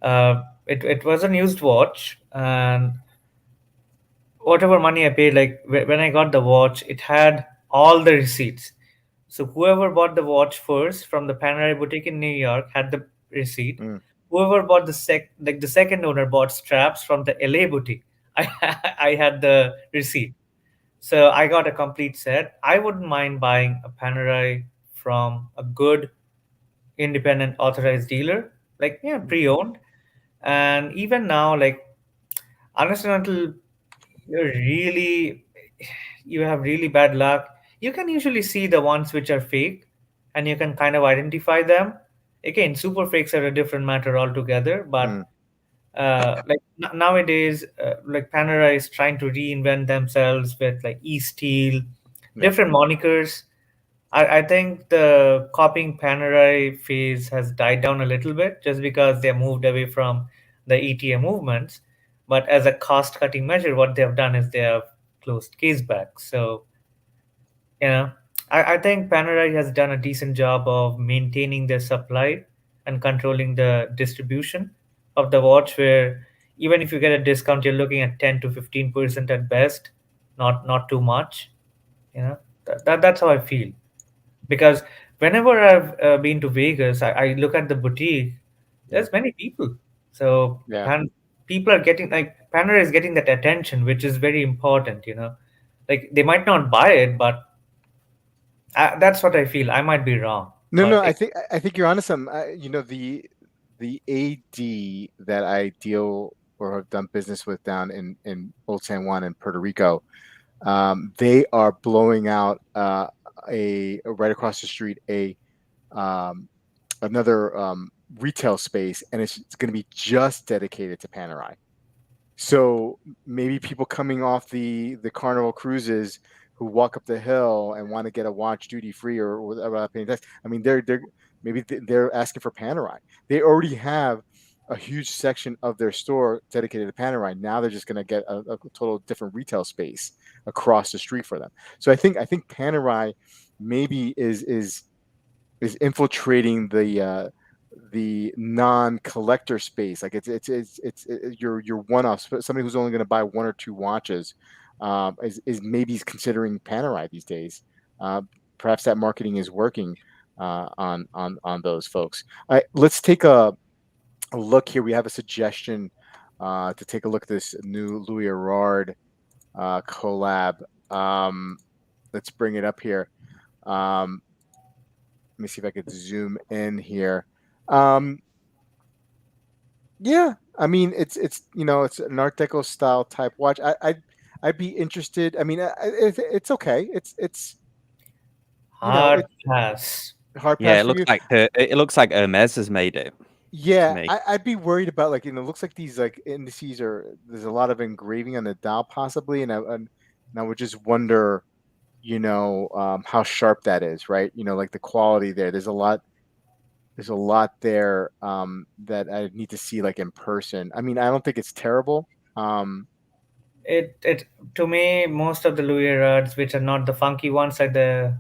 It was a used watch, and whatever money I paid, like when I got the watch, it had all the receipts. So whoever bought the watch first from the Panerai boutique in New York had the receipt. Mm. Whoever bought the second owner bought straps from the LA boutique. I I had the receipt. So I got a complete set. I wouldn't mind buying a Panerai from a good independent authorized dealer, like yeah, pre-owned. And even now, like unless and until you're really you have really bad luck, you can usually see the ones which are fake, and you can kind of identify them. Again, super fakes are a different matter altogether, but Mm. like nowadays, like Panerai is trying to reinvent themselves with like e-steel, Yeah. different monikers. I think the copying Panerai phase has died down a little bit just because they moved away from the ETA movements. But as a cost cutting measure, what they have done is they have closed case back. So, you know, I think Panerai has done a decent job of maintaining their supply and controlling the distribution of the watch, where even if you get a discount, you're looking at 10 to 15% at best, not too much. That's how I feel, because whenever I've been to Vegas, I look at the boutique. Yeah. There's many people. So Yeah. people are getting like Panerai is getting that attention, which is very important. Like they might not buy it, but that's what I feel. I might be wrong, No, but no, I think you're onto some. The AD that I deal or have done business with down in Old San Juan in Puerto Rico, they are blowing out a right across the street um, another retail space, and it's going to be just dedicated to Panerai. So maybe people coming off the Carnival cruises who walk up the hill and want to get a watch duty free or without paying tax. I mean, they're asking for Panerai. They already have a huge section of their store dedicated to Panerai. Now they're just going to get a total different retail space across the street for them. So I think Panerai maybe is infiltrating the non-collector space. Like it's you're one off. Somebody who's only going to buy one or two watches is maybe considering Panerai these days. Perhaps that marketing is working on those folks. All right, let's take a look here. We have a suggestion to take a look at this new Louis Erard collab. Let's bring it up here. Let me see if I could zoom in here. Um, yeah, I mean it's an Art Deco style type watch. I'd be interested. I mean, it's okay. It's hard it's pass. hard Yeah, pass it for looks you. like it looks like Hermes has made it to Yeah, me. I'd be worried about like it looks like these like indices are there's a lot of engraving on the dial possibly, and I would just wonder how sharp that is, right? Like the quality there. There's a lot there that I need to see like in person. I mean, I don't think it's terrible. Um, It to me, most of the Louis rods, which are not the funky ones, like the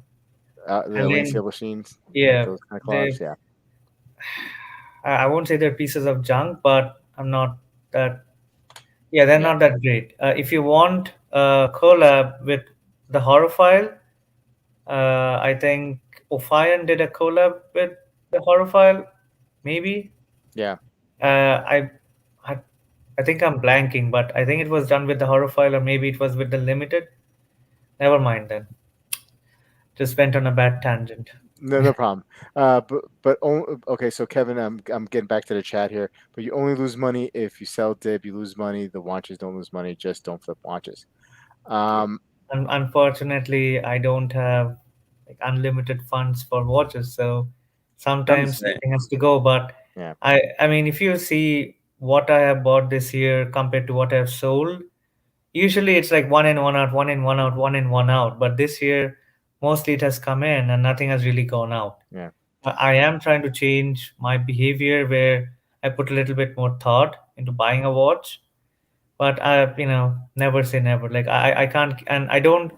the Lane Alain, Silver Machines, yeah, those kind of they collabs, yeah, I won't say they're pieces of junk, but I'm not that. Yeah, they're yeah, not that great. If you want a collab with the Horophile, I think Ophion did a collab with the Horophile, maybe. yeah. I, I, I think I'm blanking, but I think it was done with the Horophile, or maybe it was with the Limited. Never mind then. Just went on a bad tangent. No, no problem. Okay. So Kevin, I'm getting back to the chat here. But you only lose money if you sell dip. You lose money. The watches don't lose money. Just don't flip watches. Okay. Um, Unfortunately, I don't have like unlimited funds for watches, so I'm the sometimes same. something has to go. But yeah, I mean, if you see what I have bought this year compared to what I have sold, usually it's like one in, one out, one in, one out, one in, one out. But this year, mostly it has come in and nothing has really gone out. yeah, I am trying to change my behavior where I put a little bit more thought into buying a watch, but I, never say never. Like I can't, and I don't.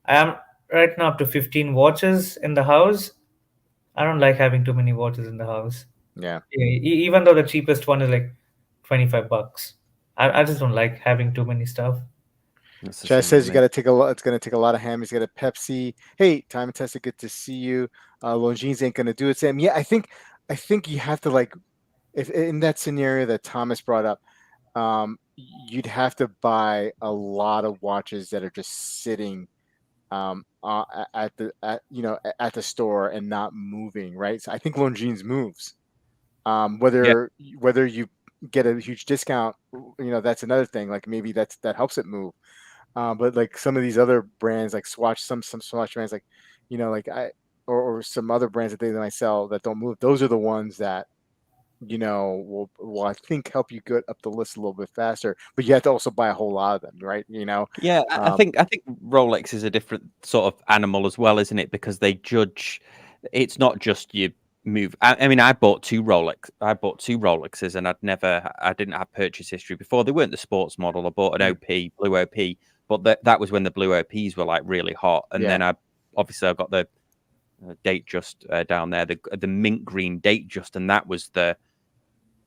I am right now up to 15 watches in the house. I don't like having too many watches in the house. yeah. Even though the cheapest one is like $25, I just don't like having too many stuff. That's the Chaz same with says you got me. to take a lot. It's going to take a lot of ham. He's got a Pepsi. Hey, time and tested. Good to see you. Longines ain't going to do it, Sam. Yeah, I think you have to like if in that scenario that Thomas brought up, you'd have to buy a lot of watches that are just sitting at the store and not moving, right? So I think Longines moves. Yeah, Whether you get a huge discount, that's another thing. Like maybe that helps it move. But like some of these other brands, like Swatch, some Swatch brands, like like or some other brands that they might sell that don't move. Those are the ones that will I think help you get up the list a little bit faster. But you have to also buy a whole lot of them, right? yeah. I Um, think Rolex is a different sort of animal as well, isn't it? Because they judge. It's not just you move. I mean, I bought two Rolex. I bought two Rolexes, and I didn't have purchase history before. They weren't the sports model. I bought an mm, OP, blue OP, but that was when the blue OPs were like really hot. And yeah, then I got the date just down there, the mint green date just, and that was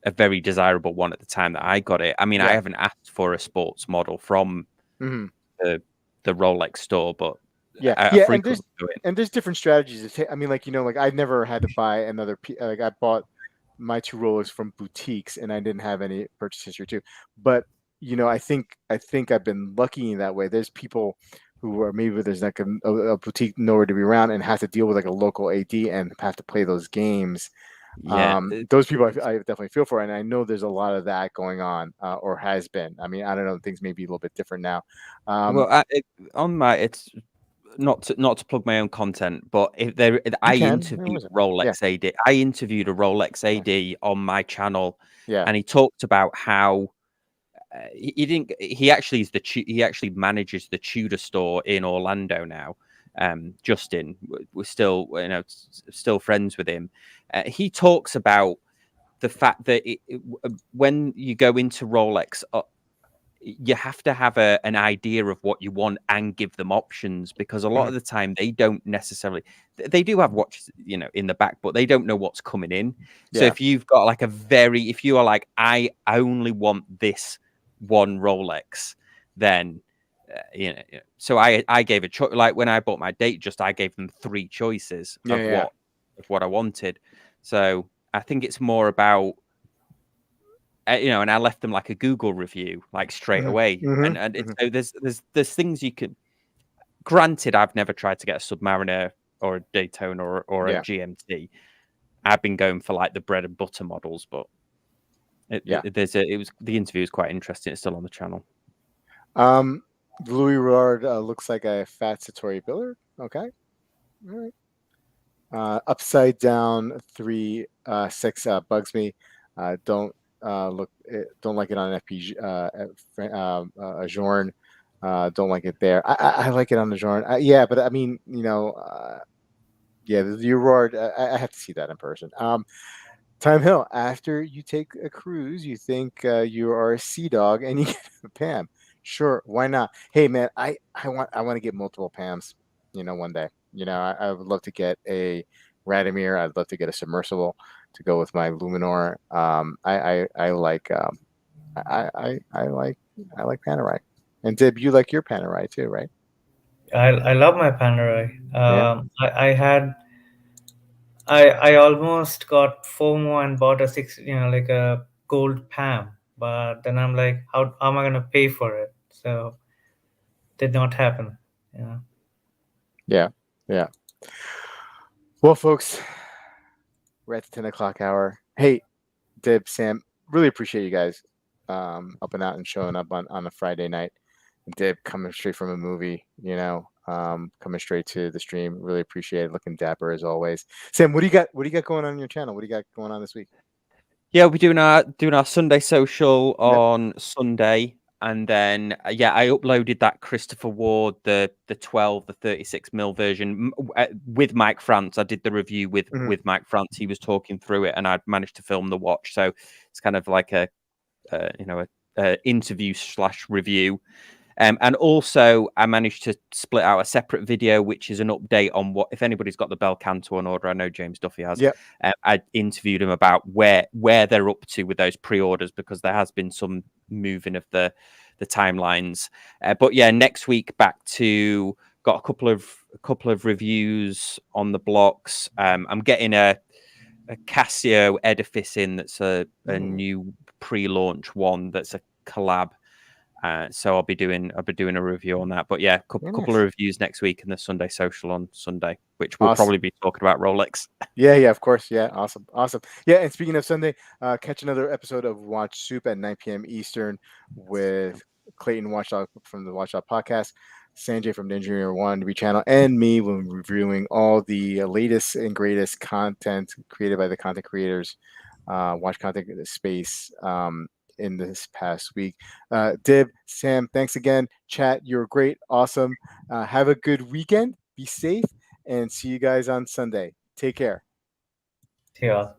a very desirable one at the time that I got it. I mean, I yeah. haven't asked for a sports model from Hmm. the the Rolex store, but Yeah, I yeah, frequently go in. and there's different strategies. I mean, like like I never had to buy another. Like I bought my two Rolex from boutiques, and I didn't have any purchase history too. But I think I've been lucky in that way. There's people who are maybe there's like a boutique nowhere to be around and have to deal with like a local AD and have to play those games. Yeah, Those people I definitely feel for, and I know there's a lot of that going on, or has been. I mean, I don't know, things may be a little bit different now. well, on my it's not to plug my own content, but if there, You I can. interviewed Yeah, Rolex AD. I interviewed a Rolex AD on my channel, yeah, and he talked about how he didn't. He actually is he actually manages the Tudor store in Orlando now. Justin, we're still still friends with him. He talks about the fact that when you go into Rolex, you have to have an idea of what you want and give them options, because a lot Mhm. of the time they don't necessarily, they do have watches in the back, but they don't know what's coming in. So Yeah. if you've got like if you are like, I only want this one Rolex, then so I gave a choice. Like when I bought my Datejust, I gave them 3 choices Yeah, yeah. of what I wanted. So I think it's more about and I left them like a Google review like straight Mhm. away. Mhm. And it's, Mhm. so there's things you can. Granted, I've never tried to get a Submariner or a Daytona or a Yeah. GMT. I've been going for like the bread and butter models, but Yeah. the interview was quite interesting. It's still on the channel. Um, Louis Rard looks like a fat Satori Billard. Okay. All right. Upside down 3 6 bugs me. Don't don't like it on FPG. Ajorn. Don't like it there. I like it on Ajorn. Yeah, but I mean, yeah, the Rard. I have to see that in person. Time Hill. After you take a cruise, you think you are a sea dog, and you get a Pam. Sure, why not? Hey, man, I want to get multiple Pams. One day. I would love to get a Radomir. I'd love to get a submersible to go with my Luminor. I like I like Panerai. And Dib, you like your Panerai too, right? I love my Panerai. Yeah. I had I almost got FOMO and bought a like a gold Pam, but then I'm like, how am I gonna pay for it? So did not happen. Yeah. Yeah. Yeah. Well, folks, we're at the 10 o'clock hour. Hey, Dib, Sam, really appreciate you guys up and out and showing up on a Friday night. Dib coming straight from a movie, coming straight to the stream. Really appreciate it. Looking dapper as always. Sam, what do you got? What do you got going on your channel? What do you got going on this week? Yeah, we're doing our Sunday social Yep. on Sunday, and then I uploaded that Christopher Ward the 36 mil version with Mike France. I did the review Mhm. with Mike France. He was talking through it, and I managed to film the watch. So it's kind of like a interview / review. And also, I managed to split out a separate video, which is an update on what, if anybody's got the Bel Canto on order, I know James Duffy has. Yep. I interviewed him about where they're up to with those pre-orders, because there has been some moving of the timelines. But yeah, next week back to got a couple of reviews on the blocks. I'm getting a Casio Edifice in that's a new pre-launch one that's a collab. So I'll be doing a review on that. But yeah, Very couple of nice. reviews next week and the Sunday social on Sunday, which we'll Awesome. probably be talking about Rolex. Yeah, yeah, of course. Yeah, awesome, awesome. Yeah, and speaking of Sunday, catch another episode of Watch Soup at 9 p.m. Eastern with Clayton Watchdog from the Watchdog podcast, Sanjay from the Engineer One TV channel, and me when reviewing all the latest and greatest content created by the content creators, watch content space in this past week. Dib, Sam, thanks again. Chat, you're great, awesome. Have a good weekend. Be safe, and see you guys on Sunday. Take care. Yeah.